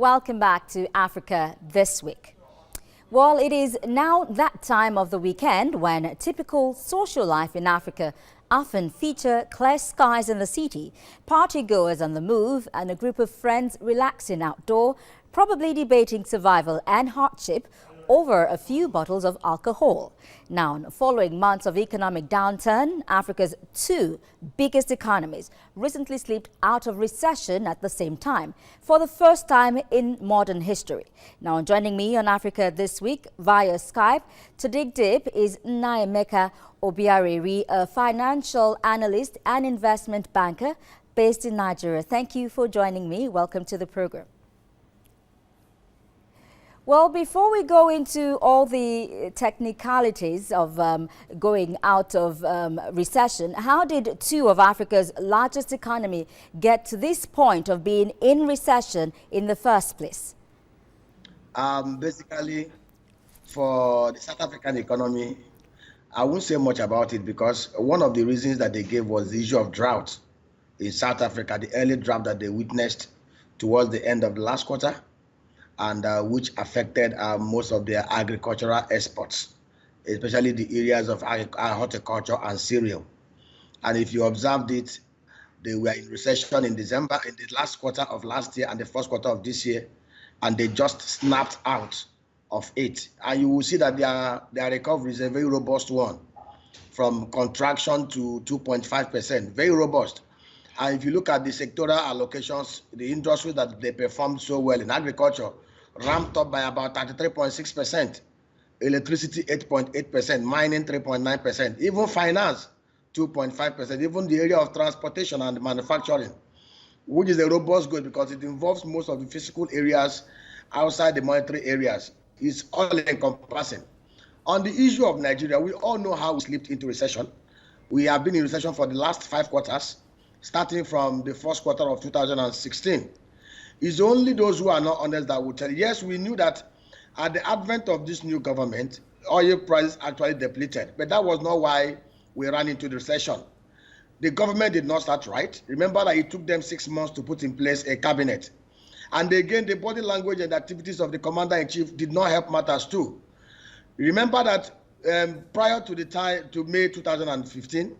Welcome back to Africa This Week. Well, it is now that time of the weekend when typical social life in Africa often feature clear skies in the city, partygoers on the move, and a group of friends relaxing outdoor, probably debating survival and hardship over a few bottles of alcohol. Now, following months of economic downturn, Africa's two biggest economies recently slipped out of recession at the same time, for the first time in modern history. Now, joining me on Africa This Week via Skype to dig deep is Nnaemeka Obiareri, a financial analyst and investment banker based in Nigeria. Thank you for joining me. Welcome to the program. Well, before we go into all the technicalities of going out of recession, how did two of Africa's largest economy get to this point of being in recession in the first place? Basically, for the South African economy, I won't say much about it because one of the reasons that they gave was the issue of drought in South Africa, the early drought that they witnessed towards the end of the last quarter, and which affected most of their agricultural exports, especially the areas of horticulture and cereal. And if you observed it, they were in recession in December, in the last quarter of last year and the first quarter of this year, and they just snapped out of it. And you will see that their recovery is a very robust one, from contraction to 2.5%, very robust. And if you look at the sectoral allocations, the industries that they performed so well in agriculture ramped up by about 33.6%, electricity 8.8%, mining 3.9%, even finance 2.5%, even the area of transportation and manufacturing, which is a robust growth because it involves most of the physical areas outside the monetary areas. It's all encompassing. On the issue of Nigeria, we all know how we slipped into recession. We have been in recession for the last 5 quarters, starting from the first quarter of 2016. It's only those who are not honest that will tell you. Yes, we knew that at the advent of this new government, oil prices actually depleted, but that was not why we ran into the recession. The government did not start right. Remember that it took them 6 months to put in place a cabinet. And again, the body language and activities of the commander-in-chief did not help matters too. Remember that prior to the time to May 2015,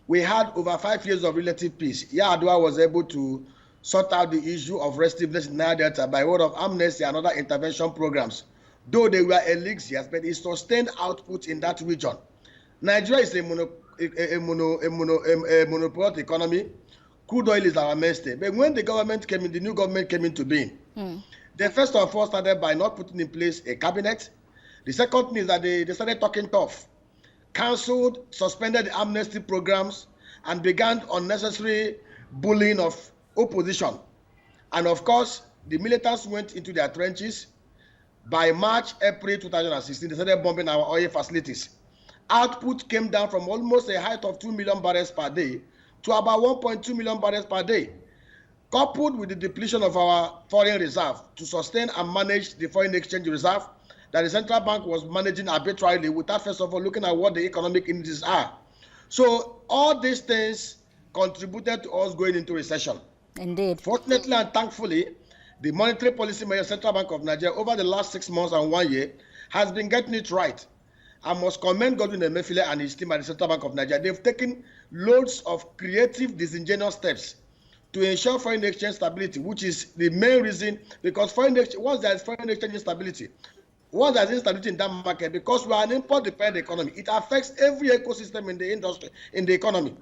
we had over 5 years of relative peace. Yar'Adua was able to sort out the issue of restiveness in Niger Delta by word of amnesty and other intervention programs. Though they were elixirs, but it sustained output in that region. Nigeria is a monopoly economy. Crude oil is our mainstay. But when the government came in, the new government came into being, they first of all started by not putting in place a cabinet. The second thing is that they started talking tough, cancelled, suspended the amnesty programs, and began unnecessary bullying of opposition. And of course, the militants went into their trenches. By March, April 2016, they started bombing our oil facilities. Output came down from almost a height of 2 million barrels per day to about 1.2 million barrels per day. Coupled with the depletion of our foreign reserve to sustain and manage the foreign exchange reserve that the central bank was managing arbitrarily without first of all looking at what the economic indices are. So all these things contributed to us going into recession. Indeed. Fortunately and thankfully, the monetary policy measure Central Bank of Nigeria over the last 6 months and 1 year has been getting it right. I must commend Godwin Emefiele and his team at the Central Bank of Nigeria. They've taken loads of creative, disingenuous steps to ensure foreign exchange stability, which is the main reason, because once there is foreign exchange instability, once there is instability in that market, because we are an import-dependent economy, it affects every ecosystem in the industry, in the economy.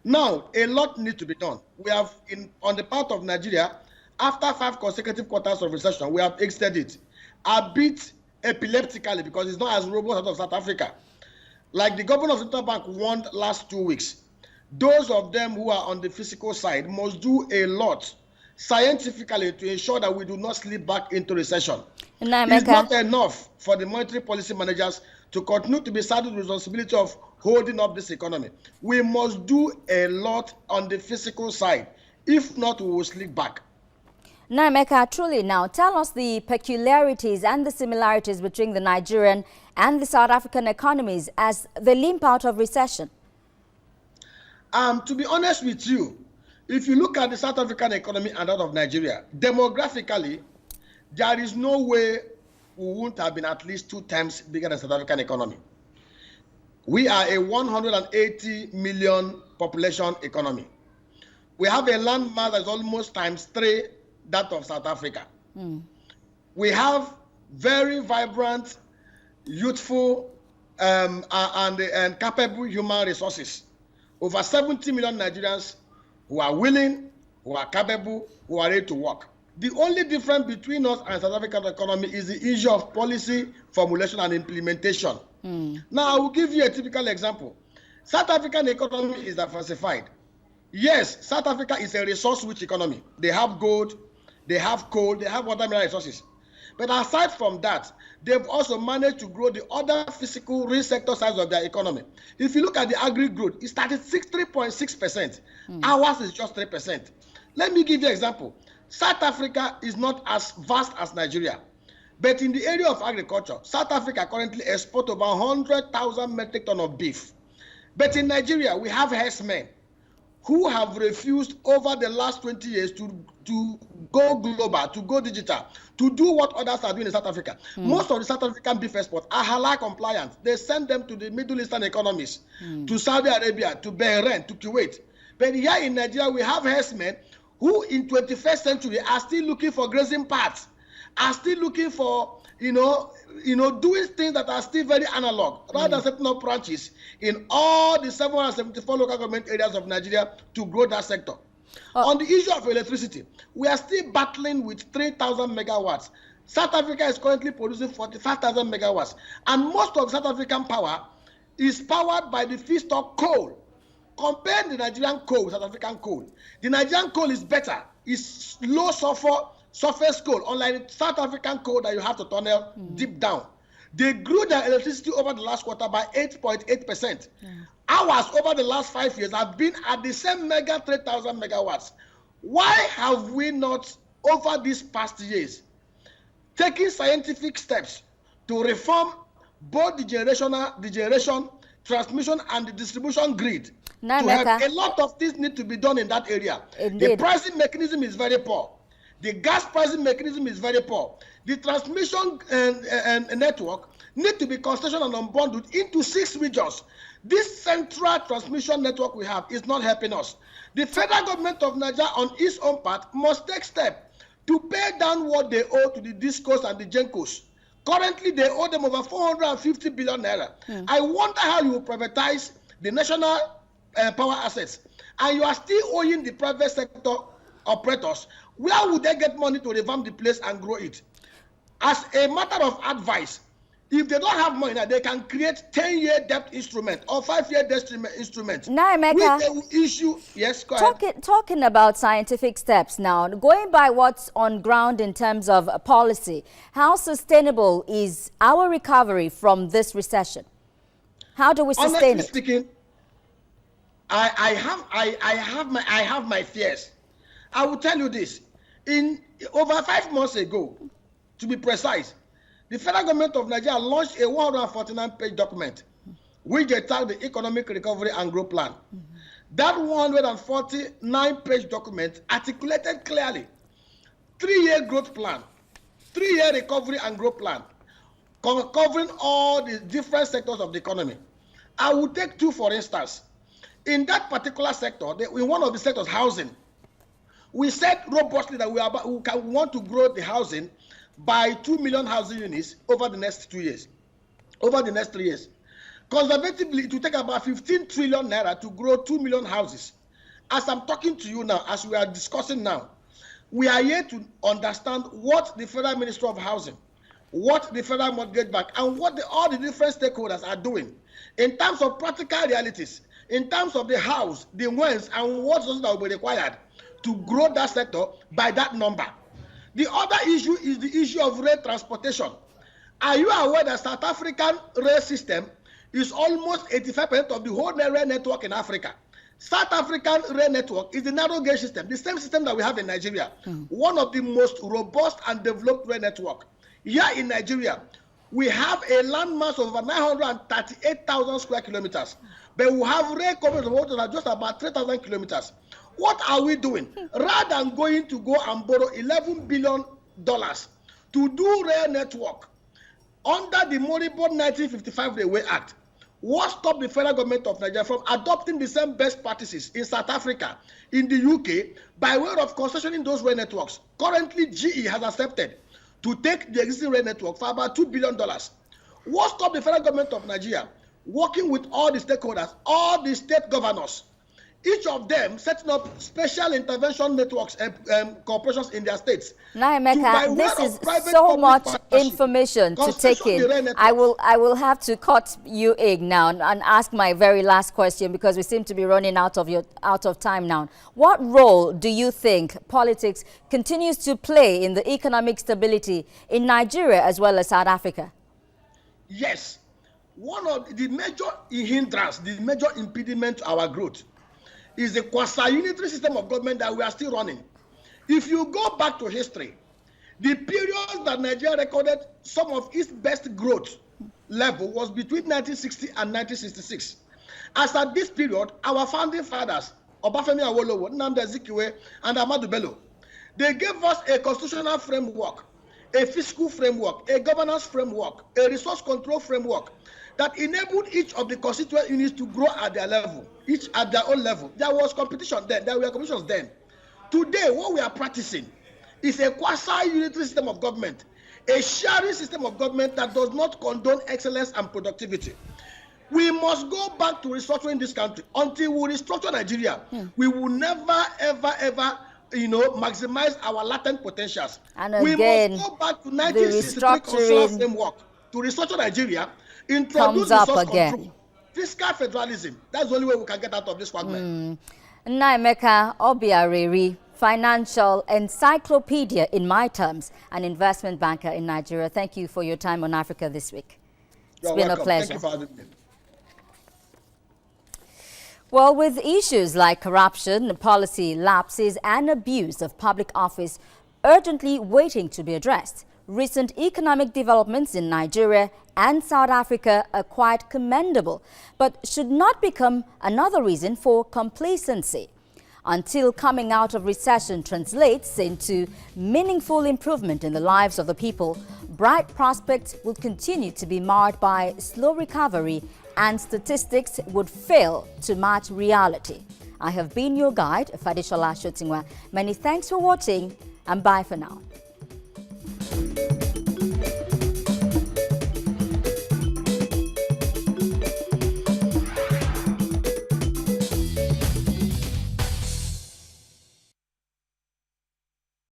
Now, a lot needs to be done. We have, on the part of Nigeria, after 5 consecutive quarters of recession, we have exited it, a bit epileptically because it's not as robust out of South Africa. Like the governor of Central Bank warned last 2 weeks, those of them who are on the physical side must do a lot scientifically to ensure that we do not slip back into recession. It's not enough for the monetary policy managers to continue to be saddled with the responsibility of holding up this economy. We must do a lot on the physical side. If not, we will slip back. Nnaemeka, truly now, tell us the peculiarities and the similarities between the Nigerian and the South African economies as they limp out of recession. To be honest with you, if you look at the South African economy and that of Nigeria, demographically, there is no way we wouldn't have been at least 2 times bigger than South African economy. We are a 180 million population economy. We have a land mass that's almost ×3 that of South Africa. We have very vibrant, youthful, and capable human resources. Over 70 million Nigerians who are willing, who are capable, who are ready to work. The only difference between us and South African economy is the issue of policy formulation and implementation. Now, I will give you a typical example. South African economy is diversified. Yes, South Africa is a resource-rich economy. They have gold, they have coal, they have other mineral resources. But aside from that, they've also managed to grow the other physical real sector sides of their economy. If you look at the agri growth, it started 3.6%. Ours is just 3%. Let me give you an example. South Africa is not as vast as Nigeria. But in the area of agriculture, South Africa currently exports about 100,000 metric tons of beef. But in Nigeria, we have herdsmen who have refused over the last 20 years to go global, to go digital, to do what others are doing in South Africa. Most of the South African beef exports are halal compliant. They send them to the Middle Eastern economies, to Saudi Arabia, to Bahrain, to Kuwait. But here in Nigeria, we have herdsmen who in 21st century are still looking for grazing paths, are still looking for, doing things that are still very analog, rather than setting up branches in all the 774 local government areas of Nigeria to grow that sector. On the issue of electricity, we are still battling with 3,000 megawatts. South Africa is currently producing 45,000 megawatts. And most of South African power is powered by the feedstock coal. Compare the Nigerian coal with South African coal. The Nigerian coal is better. It's low sulfur surface coal, unlike South African coal that you have to tunnel deep down. They grew their electricity over the last quarter by 8.8%. Ours over the last 5 years have been at the same 3,000 megawatts. Why have we not, over these past years, taken scientific steps to reform both the generation, transmission, and the distribution grid? No, to have a lot of things need to be done in that area. Indeed. The pricing mechanism is very poor. The gas pricing mechanism is very poor. The transmission network need to be concentrated and unbundled into 6 regions. This central transmission network we have is not helping us. The federal government of Nigeria, on its own part, must take steps to pay down what they owe to the DISCOs and the GENCOs. Currently, they owe them over 450 billion naira. I wonder how you will privatize the national power assets, and you are still owing the private sector operators. Where would they get money to revamp the place and grow it? As a matter of advice, if they don't have money now, they can create 10-year debt instrument or 5-year debt instrument. Now, Emeka, they will issue. Yes, go ahead. Talking about scientific steps now, going by what's on ground in terms of policy, how sustainable is our recovery from this recession? How do we sustain it? Honestly speaking, I have my fears. I will tell you this. In over 5 months ago, to be precise, the federal government of Nigeria launched a 149-page document, which they tagged the Economic Recovery and Growth Plan. That 149-page document articulated clearly 3-year growth plan, 3-year recovery and growth plan, covering all the different sectors of the economy. I will take 2 for instance. In that particular sector, in one of the sectors, housing, we said robustly that we want to grow the housing by 2 million housing units over the next 2 years, over the next 3 years. Conservatively, it will take about 15 trillion naira to grow 2 million houses. As I'm talking to you now, as we are discussing now, we are here to understand what the Federal Ministry of Housing, what the Federal Mortgage Bank, and what all the different stakeholders are doing in terms of practical realities, in terms of the house, the whens, and what that will be required to grow that sector by that number. The other issue is the issue of rail transportation. Are you aware that South African rail system is almost 85% of the whole rail network in Africa? South African rail network is the narrow gauge system, the same system that we have in Nigeria, one of the most robust and developed rail network. Here in Nigeria, we have a landmass of over 938,000 square kilometers, but we have rail coverage of just about 3,000 kilometers. What are we doing? Rather than going to go and borrow $11 billion to to do rail network under the moribund 1955 Railway Act. What stopped the federal government of Nigeria from adopting the same best practices in South Africa, in the UK, by way of concessioning those rail networks? Currently, GE has accepted to take the existing rail network for about $2 billion. What stopped the federal government of Nigeria working with all the stakeholders, all the state governors, each of them setting up special intervention networks and corporations in their states? Naimeka, this is so much information to take in. I will have to cut you in now and ask my very last question, because we seem to be running out of time now. What role do you think politics continues to play in the economic stability in Nigeria as well as South Africa? Yes. One of the major hindrance, the major impediment to our growth is the quasi-unitary system of government that we are still running. If you go back to history, the period that Nigeria recorded some of its best growth level was between 1960 and 1966. As at this period, our founding fathers, Obafemi Awolowo, Nnamdi Azikiwe, and Ahmadu Bello, they gave us a constitutional framework, a fiscal framework, a governance framework, a resource control framework that enabled each of the constituent units to grow at their level, each at their own level. There was competition then, there were competitions then. Today, what we are practicing is a quasi-unitary system of government, a sharing system of government that does not condone excellence and productivity. We must go back to restructuring this country. Until we restructure Nigeria, we will never, ever, ever, maximize our latent potentials. And again, we must go back to 1963 constitutional framework to restructure Nigeria, introduce resource control, fiscal federalism. That's the only way we can get out of this quagmire. Naimeka Obiareri, financial encyclopedia in my terms, an investment banker in Nigeria. Thank you for your time on Africa This Week. It's been a pleasure. Thank you for having me. Well, with issues like corruption, policy lapses and abuse of public office urgently waiting to be addressed, recent economic developments in Nigeria and South Africa are quite commendable, but should not become another reason for complacency. Until coming out of recession translates into meaningful improvement in the lives of the people, bright prospects will continue to be marred by slow recovery, and statistics would fail to match reality. I have been your guide, Fadishola Shotingwa. Many thanks for watching, and bye for now.